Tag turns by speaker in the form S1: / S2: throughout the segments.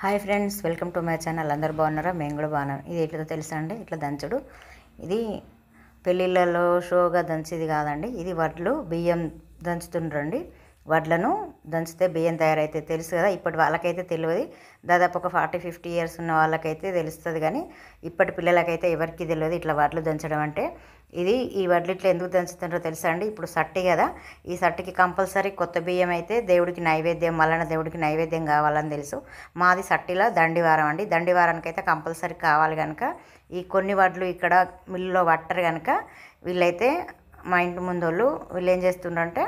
S1: Hi friends, welcome to my channel. అందరు బాగున్నారా? మేము కూడా బాగున్నాం. ఇది ఎట్లా తెలుసా అండి, ఇట్లా దంచుడు. ఇది పెళ్ళిళ్ళలో షోగా దంచేది కాదండి. ఇది వడ్లు బియ్యం దంచుతుండ్రండి. వడ్లను దంచితే బియ్యం తయారైతే తెలుసు కదా. ఇప్పటి వాళ్ళకైతే తెలియదు, దాదాపు ఒక 40-50 ఇయర్స్ ఉన్న వాళ్ళకైతే తెలుస్తుంది, కానీ ఇప్పటి పిల్లలకైతే ఎవరికి తెలియదు ఇట్లా వడ్లు దంచడం అంటే. ఈ వడ్లు ఇట్లా ఎందుకు దంచుతుండ్రో తెలుసా అండి. ఇప్పుడు సట్టి కదా, ఈ సట్టికి కంపల్సరీ కొత్త బియ్యం అయితే దేవుడికి నైవేద్యం, మల్లన్న దేవుడికి నైవేద్యం కావాలని తెలుసు. మాది సట్టిలో దండివారం అండి. దండివారానికి అయితే కంపల్సరీ కావాలి కనుక ఈ కొన్ని వడ్లు ఇక్కడ మిల్లులో పట్టరు కనుక వీళ్ళైతే మా ఇంటి ముందు వీళ్ళు ఏం చేస్తుండ్రంటే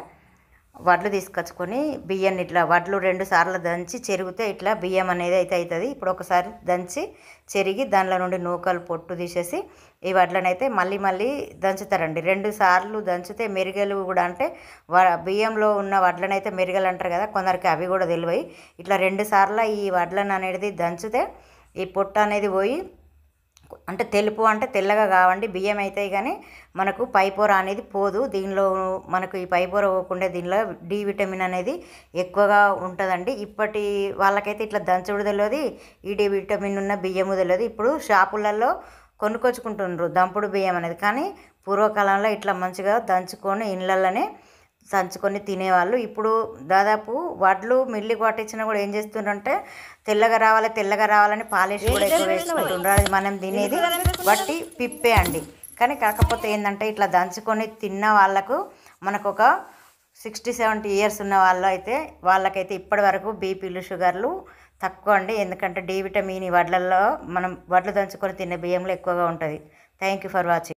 S1: వడ్లు తీసుకొచ్చుకొని బియ్యాన్ని ఇట్లా వడ్లు 2 సార్లు దంచి చెరిగితే ఇట్లా బియ్యం అనేది అయితే అవుతుంది. ఇప్పుడు ఒకసారి దంచి చెరిగి దానిలో నుండి నూకలు పొట్టు తీసేసి ఈ వడ్లను అయితే మళ్ళీ దంచుతారండి. 2 సార్లు దంచితే మెరుగలు కూడా, అంటే బియ్యంలో ఉన్న వడ్లను అయితే మెరుగలు అంటారు కదా, కొందరికి అవి కూడా తెలివై ఇట్లా 2 సార్లు ఈ వడ్లను అనేది దంచితే ఈ పొట్టు అనేది పోయి, అంటే తెలుపు అంటే తెల్లగా కావండి బియ్యం అవుతాయి, కానీ మనకు పైపొర అనేది పోదు. దీనిలో మనకు ఈ పైపొర పోకుండా దీనిలో డి విటమిన్ అనేది ఎక్కువగా ఉంటుందండి. ఇప్పటి వాళ్ళకైతే ఇట్లా దంచుడు తెలియదు, ఈ డి విటమిన్ ఉన్న బియ్యము తెలియదు. ఇప్పుడు షాపులలో కొనుక్కొచ్చుకుంటుండ్రు దంపుడు బియ్యం అనేది, కానీ పూర్వకాలంలో ఇట్లా మంచిగా దంచుకొని ఇళ్ళల్లోనే దంచుకొని తినేవాళ్ళు. ఇప్పుడు దాదాపు వడ్లు మిల్లికి పట్టించినా కూడా ఏం చేస్తుండ్రంటే తెల్లగా రావాలని పాలిష్ కూడా ఎక్కువ వేసుకుంటుండ్రు. అది మనం తినేది బట్టి పిప్పే అండి. కానీ కాకపోతే ఏంటంటే ఇట్లా దంచుకొని తిన్న వాళ్ళకు మనకు ఒక 60-70 ఇయర్స్ ఉన్న వాళ్ళు అయితే వాళ్ళకైతే ఇప్పటి వరకు బీపీలు షుగర్లు తక్కువ అండి. ఎందుకంటే డి విటమిన్ ఈ వడ్లల్లో మనం వడ్లు దంచుకొని తినే బియ్యంలో ఎక్కువగా ఉంటుంది. Thank you for watching.